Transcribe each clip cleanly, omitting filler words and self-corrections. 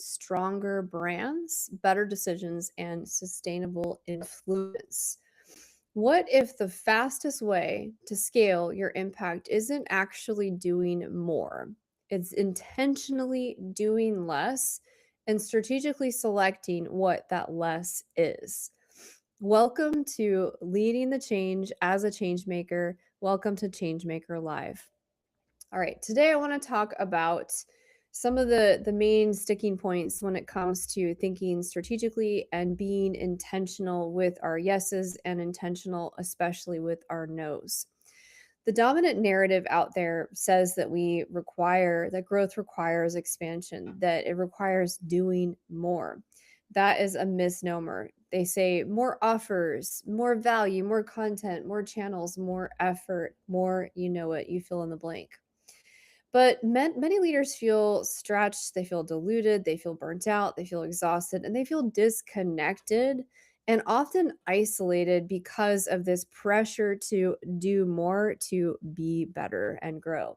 stronger brands, better decisions, and sustainable influence. What if the fastest way to scale your impact isn't actually doing more? It's intentionally doing less and strategically selecting what that less is. Welcome to Leading the Change as a Changemaker. Welcome to Changemaker Live. All right, today I want to talk about some of the main sticking points when it comes to thinking strategically and being intentional with our yeses and intentional especially with our nos. The dominant narrative out there says that growth requires expansion, that it requires doing more. That is a misnomer. They say more offers, more value, more content, more channels, more effort, more, you know it, you fill in the blank. But many leaders feel stretched, they feel diluted, they feel burnt out, they feel exhausted, and they feel disconnected and often isolated because of this pressure to do more, to be better and grow.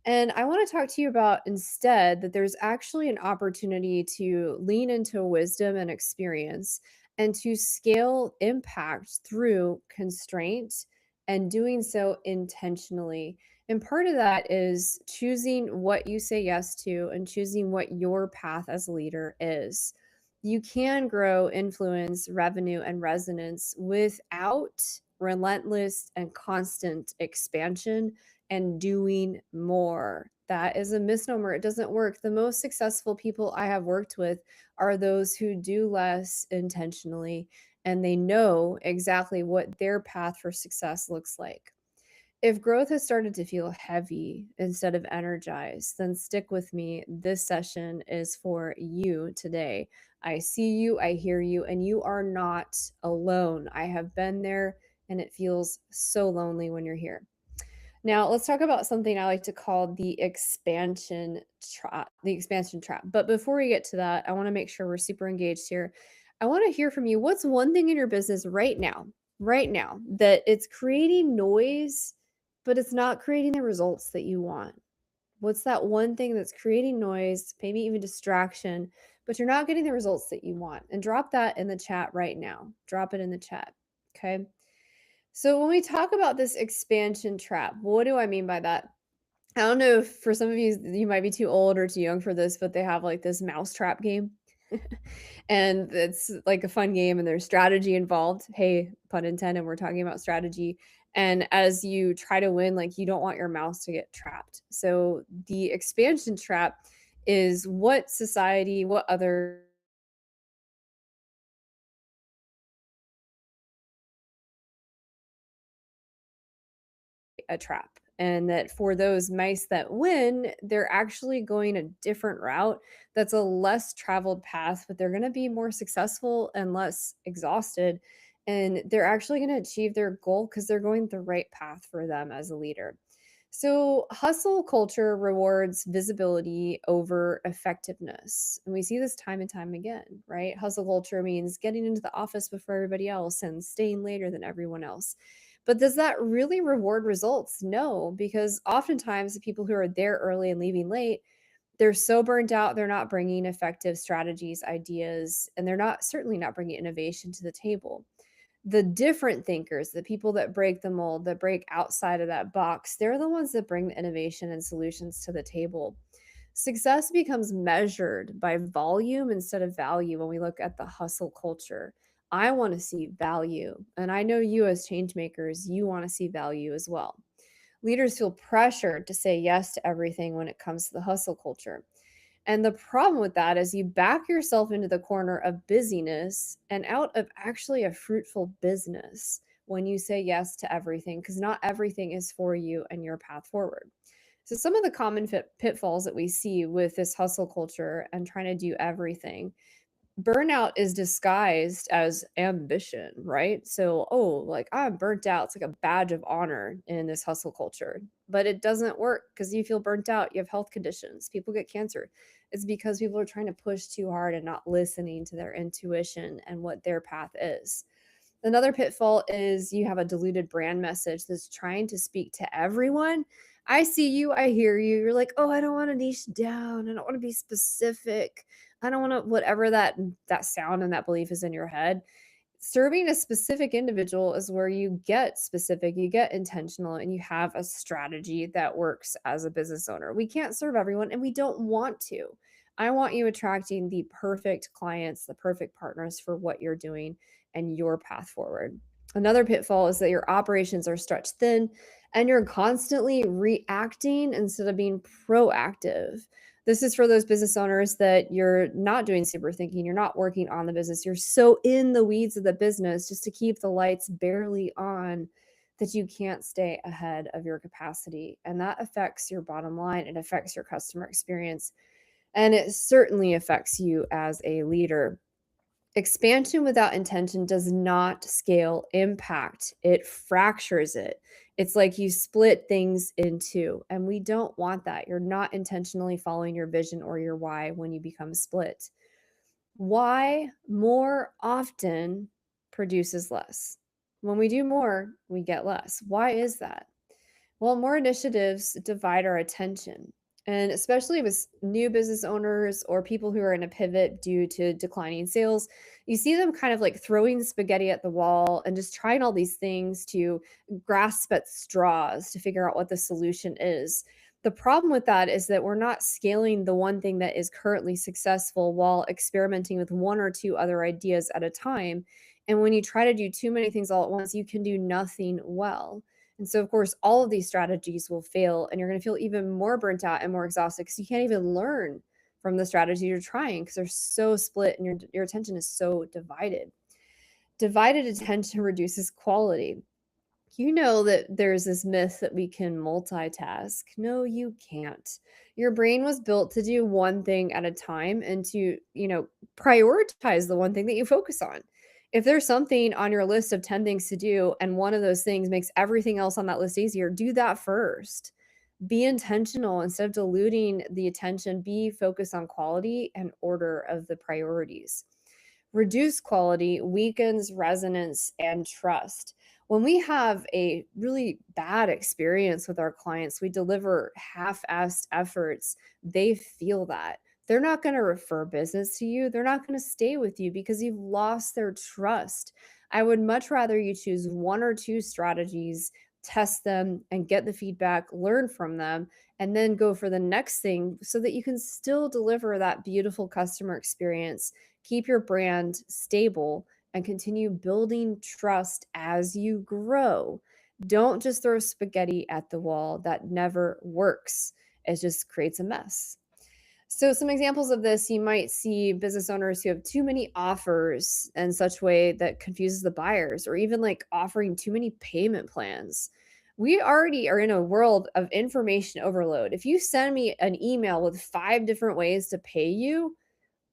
And I want to talk to you about instead that there's actually an opportunity to lean into wisdom and experience and to scale impact through constraint and doing so intentionally. And part of that is choosing what you say yes to and choosing what your path as a leader is. You can grow influence, revenue, and resonance without relentless and constant expansion and doing more. That is a misnomer. It doesn't work. The most successful people I have worked with are those who do less intentionally and they know exactly what their path for success looks like. If growth has started to feel heavy instead of energized, then stick with me. This session is for you today. I see you, I hear you, and you are not alone. I have been there, and it feels so lonely when you're here. Now, let's talk about something I like to call the expansion trap. The expansion trap. But before we get to that, I want to make sure we're super engaged here. I want to hear from you. What's one thing in your business right now, that it's creating noise, but it's not creating the results that you want? What's that one thing that's creating noise, maybe even distraction, but you're not getting the results that you want? And drop that in the chat right now. Drop it in the chat. Okay. So when we talk about this expansion trap, what do I mean by that? I don't know if for some of you, you might be too old or too young for this, but they have like this mousetrap game. And it's like a fun game and there's strategy involved. Hey, pun intended, we're talking about strategy. And as you try to win, like you don't want your mouse to get trapped. So the expansion trap is what society, what other a trap. And that for those mice that win, they're actually going a different route that's a less traveled path, but they're going to be more successful and less exhausted. And they're actually going to achieve their goal because they're going the right path for them as a leader. So, hustle culture rewards visibility over effectiveness. And we see this time and time again, right? Hustle culture means getting into the office before everybody else and staying later than everyone else. But does that really reward results? No, because oftentimes the people who are there early and leaving late, they're so burnt out, they're not bringing effective strategies, ideas, and they're not certainly not bringing innovation to the table. The different thinkers, the people that break the mold, that break outside of that box, they're the ones that bring the innovation and solutions to the table. Success becomes measured by volume instead of value when we look at the hustle culture. I want to see value, and I know you as change makers, you want to see value as well. Leaders feel pressured to say yes to everything when it comes to the hustle culture. And the problem with that is you back yourself into the corner of busyness and out of actually a fruitful business when you say yes to everything, because not everything is for you and your path forward. So, some of the common pitfalls that we see with this hustle culture and trying to do everything, burnout is disguised as ambition, right? So, oh, like I'm burnt out. It's like a badge of honor in this hustle culture, but it doesn't work because you feel burnt out. You have health conditions. People get cancer. It's because people are trying to push too hard and not listening to their intuition and what their path is. Another pitfall is you have a diluted brand message that's trying to speak to everyone, I see you, I hear you. You're like, "Oh, I don't wanna niche down. I don't wanna be specific. I don't wanna" whatever that sound and that belief is in your head. Serving a specific individual is where you get specific, you get intentional, and you have a strategy that works as a business owner. We can't serve everyone, and we don't want to. I want you attracting the perfect clients, the perfect partners for what you're doing and your path forward. Another pitfall is that your operations are stretched thin and you're constantly reacting instead of being proactive. This is for those business owners that you're not doing super thinking, you're not working on the business, you're so in the weeds of the business just to keep the lights barely on that you can't stay ahead of your capacity. And that affects your bottom line, it affects your customer experience, and it certainly affects you as a leader. Expansion without intention does not scale impact, it fractures it. It's like you split things in two, and we don't want that. You're not intentionally following your vision or your why when you become split. Why more often produces less. When we do more, we get less. Why is that? Well, more initiatives divide our attention. And especially with new business owners or people who are in a pivot due to declining sales, you see them kind of like throwing spaghetti at the wall and just trying all these things to grasp at straws to figure out what the solution is. The problem with that is that we're not scaling the one thing that is currently successful while experimenting with one or two other ideas at a time. And when you try to do too many things all at once, you can do nothing well. And so, of course, all of these strategies will fail, and you're going to feel even more burnt out and more exhausted because you can't even learn from the strategy you're trying because they're so split and your attention is so divided. Divided attention reduces quality. You know that there's this myth that we can multitask. No, you can't. Your brain was built to do one thing at a time and to, prioritize the one thing that you focus on. If there's something on your list of 10 things to do and one of those things makes everything else on that list easier, do that first. Be intentional instead of diluting the attention, be focused on quality and order of the priorities. Reduced quality weakens resonance and trust. When we have a really bad experience with our clients, we deliver half assed efforts, they feel that. They're not going to refer business to you. They're not going to stay with you because you've lost their trust. I would much rather you choose one or two strategies, test them, and get the feedback, learn from them, and then go for the next thing so that you can still deliver that beautiful customer experience, keep your brand stable, and continue building trust as you grow. Don't just throw spaghetti at the wall. That never works. It just creates a mess. So, some examples of this, you might see business owners who have too many offers in such way that confuses the buyers, or even like offering too many payment plans. We already are in a world of information overload. If you send me an email with 5 different ways to pay you,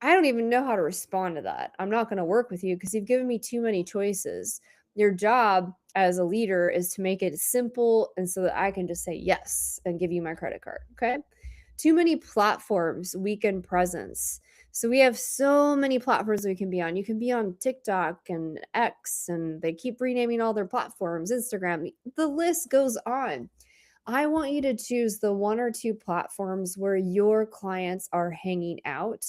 I don't even know how to respond to that. I'm not going to work with you because you've given me too many choices. Your job as a leader is to make it simple and so that I can just say yes and give you my credit card. Okay. Too many platforms weaken presence. So we have so many platforms we can be on. You can be on TikTok and X, and they keep renaming all their platforms, Instagram. The list goes on. I want you to choose the one or two platforms where your clients are hanging out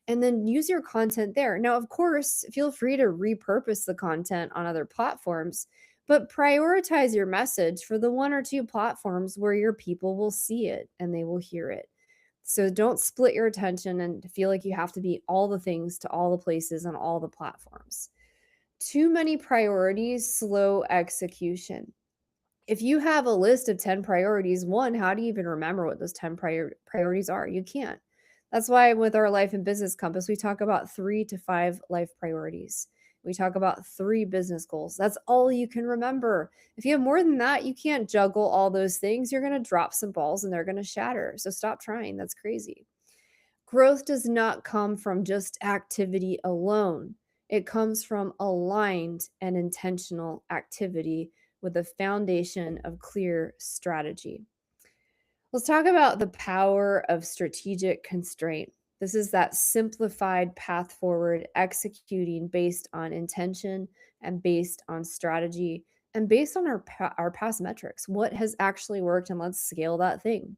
and then use your content there. Now, of course, feel free to repurpose the content on other platforms, but prioritize your message for the one or two platforms where your people will see it and they will hear it. So don't split your attention and feel like you have to be all the things to all the places on all the platforms. Too many priorities slow execution. If you have a list of 10 priorities, one, how do you even remember what those 10 priorities are? You can't. That's why with our life and business compass, we talk about 3 to 5 life priorities. We talk about 3 business goals. That's all you can remember. If you have more than that, you can't juggle all those things. You're going to drop some balls and they're going to shatter. So stop trying. That's crazy. Growth does not come from just activity alone. It comes from aligned and intentional activity with a foundation of clear strategy. Let's talk about the power of strategic constraint. This is that simplified path forward, executing based on intention and based on strategy and based on our past metrics, what has actually worked, and let's scale that thing.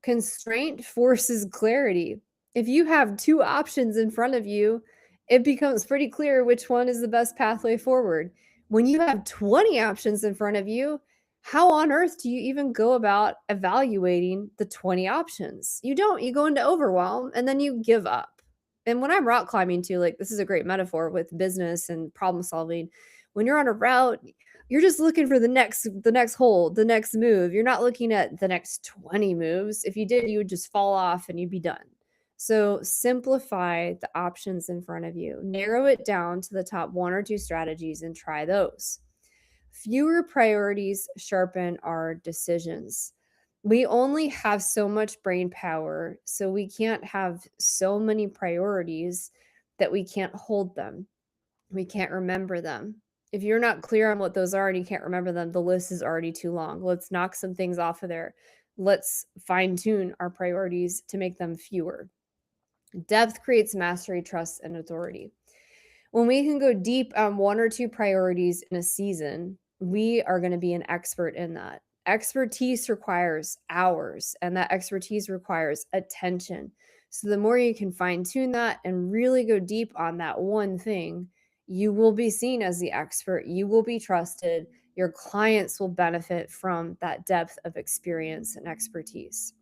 Constraint forces clarity. If you have two options in front of you, it becomes pretty clear which one is the best pathway forward. When you have 20 options in front of you, how on earth do you even go about evaluating the 20 options? You don't. You go into overwhelm and then you give up. And when I'm rock climbing too, like this is a great metaphor with business and problem solving. When you're on a route, you're just looking for the next hole, the next move. You're not looking at the next 20 moves. If you did, you would just fall off and you'd be done. So simplify the options in front of you. Narrow it down to the top one or two strategies and try those. Fewer priorities sharpen our decisions. We only have so much brain power, so we can't have so many priorities that we can't hold them. We can't remember them. If you're not clear on what those are and you can't remember them, the list is already too long. Let's knock some things off of there. Let's fine tune our priorities to make them fewer. Depth creates mastery, trust, and authority. When we can go deep on one or two priorities in a season, we are going to be an expert in that. Expertise requires hours, and that expertise requires attention. So, the more you can fine tune that and really go deep on that one thing, you will be seen as the expert. You will be trusted. Your clients will benefit from that depth of experience and expertise.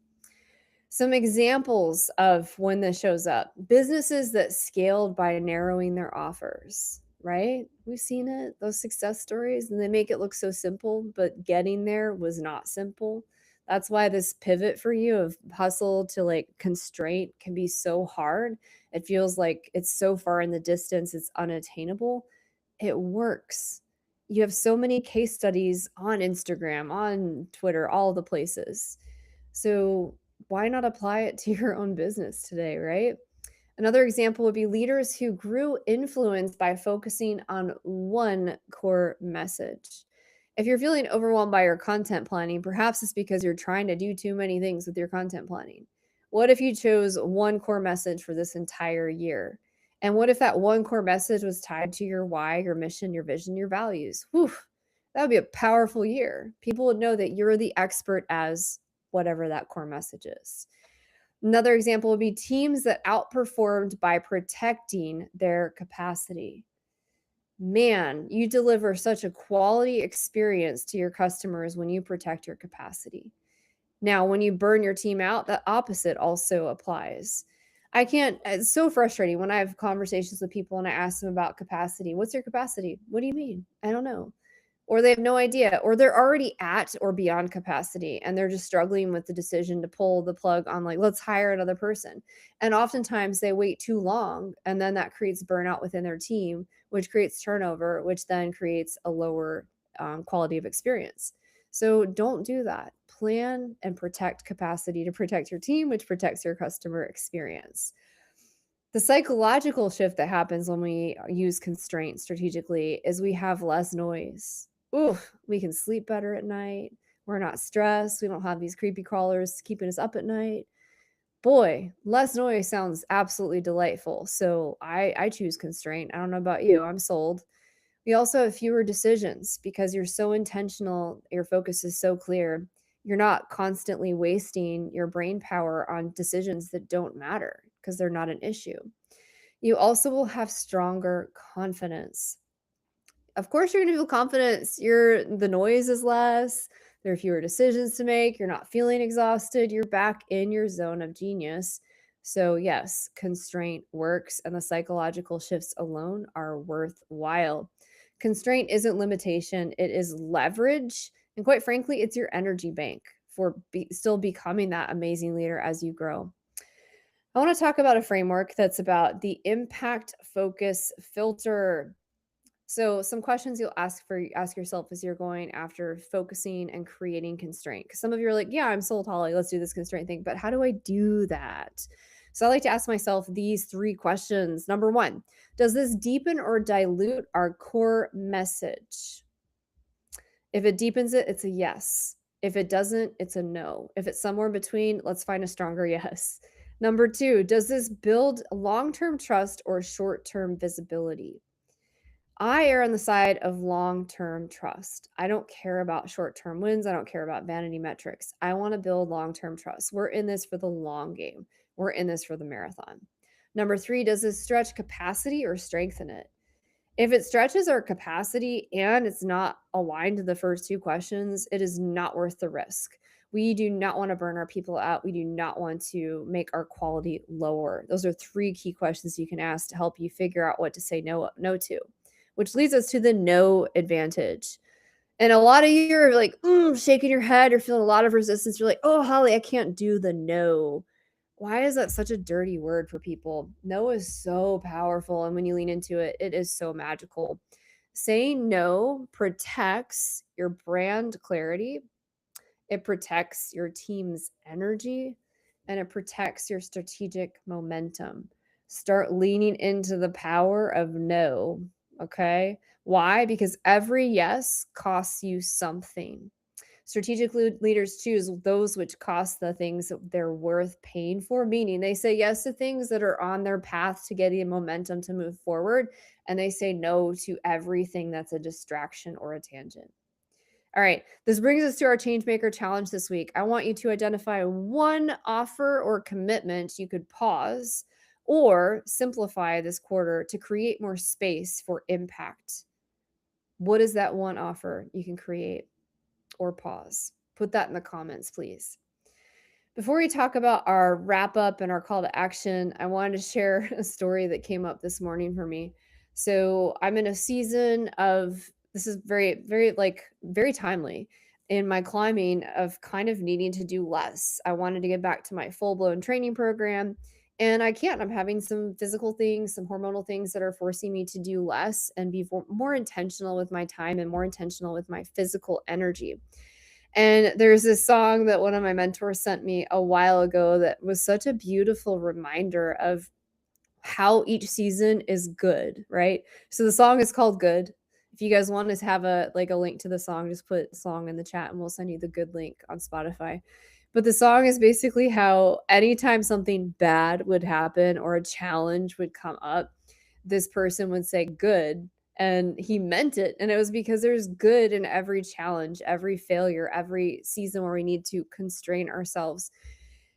Some examples of when this shows up: businesses that scaled by narrowing their offers, right? We've seen it, those success stories, and they make it look so simple, but getting there was not simple. That's why this pivot for you of hustle to like constraint can be so hard. It feels like it's so far in the distance, it's unattainable. It works. You have so many case studies on Instagram, on Twitter, all the places. So why not apply it to your own business today, right? Another example would be leaders who grew influence by focusing on one core message. If you're feeling overwhelmed by your content planning, perhaps it's because you're trying to do too many things with your content planning. What if you chose one core message for this entire year? And what if that one core message was tied to your why, your mission, your vision, your values? Whew, that would be a powerful year. People would know that you're the expert as whatever that core message is. Another example would be teams that outperformed by protecting their capacity. Man, you deliver such a quality experience to your customers when you protect your capacity. Now, when you burn your team out, the opposite also applies. I can't, it's so frustrating when I have conversations with people and I ask them about capacity. What's your capacity? What do you mean? I don't know. Or they have no idea, or they're already at or beyond capacity and they're just struggling with the decision to pull the plug on, like, let's hire another person. And oftentimes they wait too long, and then that creates burnout within their team, which creates turnover, which then creates a lower quality of experience. So don't do that. Plan and protect capacity to protect your team, which protects your customer experience. The psychological shift that happens when we use constraint strategically is we have less noise. Ooh, we can sleep better at night. We're not stressed. We don't have these creepy crawlers keeping us up at night. Boy, less noise sounds absolutely delightful. So I choose constraint. I don't know about you. I'm sold. We also have fewer decisions because you're so intentional. Your focus is so clear. You're not constantly wasting your brain power on decisions that don't matter because they're not an issue. You also will have stronger confidence. Of course, you're going to feel confidence. The noise is less. There are fewer decisions to make. You're not feeling exhausted. You're back in your zone of genius. So, yes, constraint works, and the psychological shifts alone are worthwhile. Constraint isn't limitation, it is leverage. And quite frankly, it's your energy bank for still becoming that amazing leader as you grow. I want to talk about a framework that's about the impact focus filter. So, some questions you'll ask yourself as you're going after focusing and creating constraint. Because some of you are like, "Yeah, I'm sold, Holly. Let's do this constraint thing." But how do I do that? So, I like to ask myself these three questions. Number one, does this deepen or dilute our core message? If it deepens it, it's a yes. If it doesn't, it's a no. If it's somewhere in between, let's find a stronger yes. Number two, does this build long term trust or short term visibility? I err on the side of long-term trust. I don't care about short-term wins. I don't care about vanity metrics. I want to build long-term trust. We're in this for the long game. We're in this for the marathon. Number 3, does this stretch capacity or strengthen it? If it stretches our capacity and it's not aligned to the first 2 questions, it is not worth the risk. We do not want to burn our people out. We do not want to make our quality lower. Those are 3 key questions you can ask to help you figure out what to say no to, which leads us to the no advantage. And a lot of you are like, shaking your head. You're feeling a lot of resistance. You're like, oh, Holly, I can't do the no. Why is that such a dirty word for people? No is so powerful. And when you lean into it, it is so magical. Saying no protects your brand clarity, it protects your team's energy, and it protects your strategic momentum. Start leaning into the power of no. Okay. Why? Because every yes costs you something. Strategic leaders choose those which cost the things that they're worth paying for, meaning they say yes to things that are on their path to getting momentum to move forward, and they say no to everything that's a distraction or a tangent. All right, this brings us to our Changemaker challenge this week. I want you to identify one offer or commitment you could pause or simplify this quarter to create more space for impact. What is that one offer you can create or pause? Put that in the comments, please. Before we talk about our wrap up and our call to action, I wanted to share a story that came up this morning for me. So, I'm in a season of this is very timely in my climbing of kind of needing to do less. I wanted to get back to my full blown training program, and I can't. I'm having some physical things, some hormonal things that are forcing me to do less and be more intentional with my time and more intentional with my physical energy. And there's this song that one of my mentors sent me a while ago that was such a beautiful reminder of how each season is good, right? So the song is called Good. If you guys want to have a link to the song, just put song in the chat and we'll send you the good link on Spotify. But the song is basically how anytime something bad would happen or a challenge would come up, this person would say good, and he meant it, and it was because there's good in every challenge, every failure, every season where we need to constrain ourselves.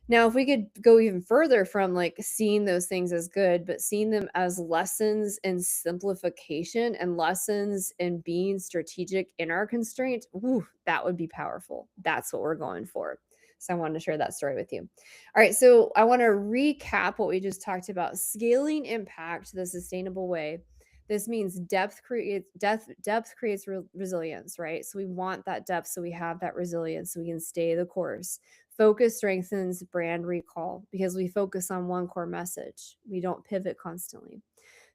Now, if we could go even further from like seeing those things as good, but seeing them as lessons in simplification and lessons in being strategic in our constraint, that would be powerful. That's what we're going for. So I wanted to share that story with you. All right, so I want to recap what we just talked about: scaling impact the sustainable way. This means depth creates resilience, right? So we want that depth so we have that resilience so we can stay the course. Focus strengthens brand recall because we focus on one core message. We don't pivot constantly.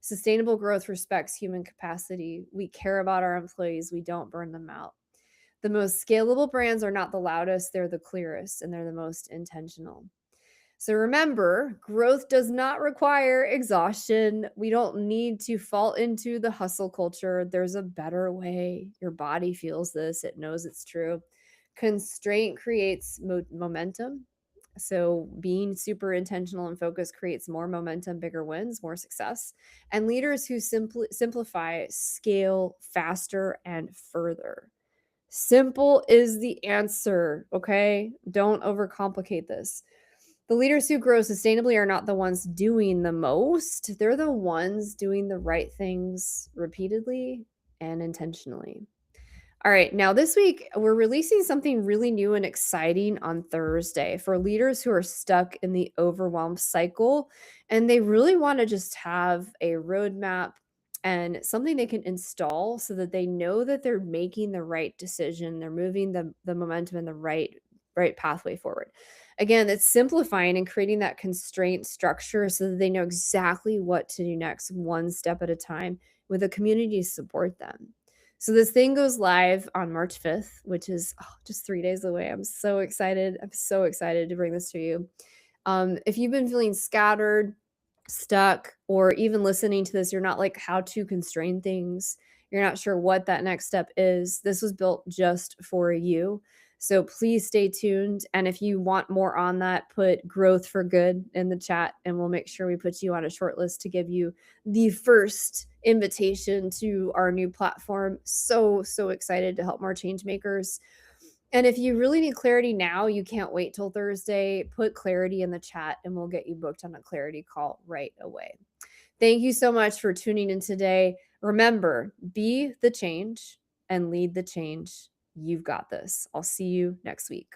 Sustainable growth respects human capacity. We care about our employees. We don't burn them out. The most scalable brands are not the loudest, they're the clearest, and they're the most intentional. So remember, growth does not require exhaustion. We don't need to fall into the hustle culture. There's a better way. Your body feels this, it knows it's true. Constraint creates momentum. So being super intentional and focused creates more momentum, bigger wins, more success. And leaders who simplify scale faster and further. Simple is the answer, okay? Don't overcomplicate this. The leaders who grow sustainably are not the ones doing the most. They're the ones doing the right things repeatedly and intentionally. All right, now this week we're releasing something really new and exciting on Thursday for leaders who are stuck in the overwhelm cycle and they really want to just have a roadmap and something they can install so that they know that they're making the right decision, they're moving the momentum in the right pathway forward. Again, it's simplifying and creating that constraint structure so that they know exactly what to do next, one step at a time, with a community to support them. So this thing goes live on March 5th, which is just 3 days away. I'm so excited. I'm so excited to bring this to you. If you've been feeling scattered, stuck, or even listening to this, you're not like how to constrain things. You're not sure what that next step is. This was built just for you. So please stay tuned. And if you want more on that, put growth for good in the chat and we'll make sure we put you on a short list to give you the first invitation to our new platform. So, so excited to help more change makers. And if you really need clarity now, you can't wait till Thursday, put clarity in the chat and we'll get you booked on a clarity call right away. Thank you so much for tuning in today. Remember, be the change and lead the change. You've got this. I'll see you next week.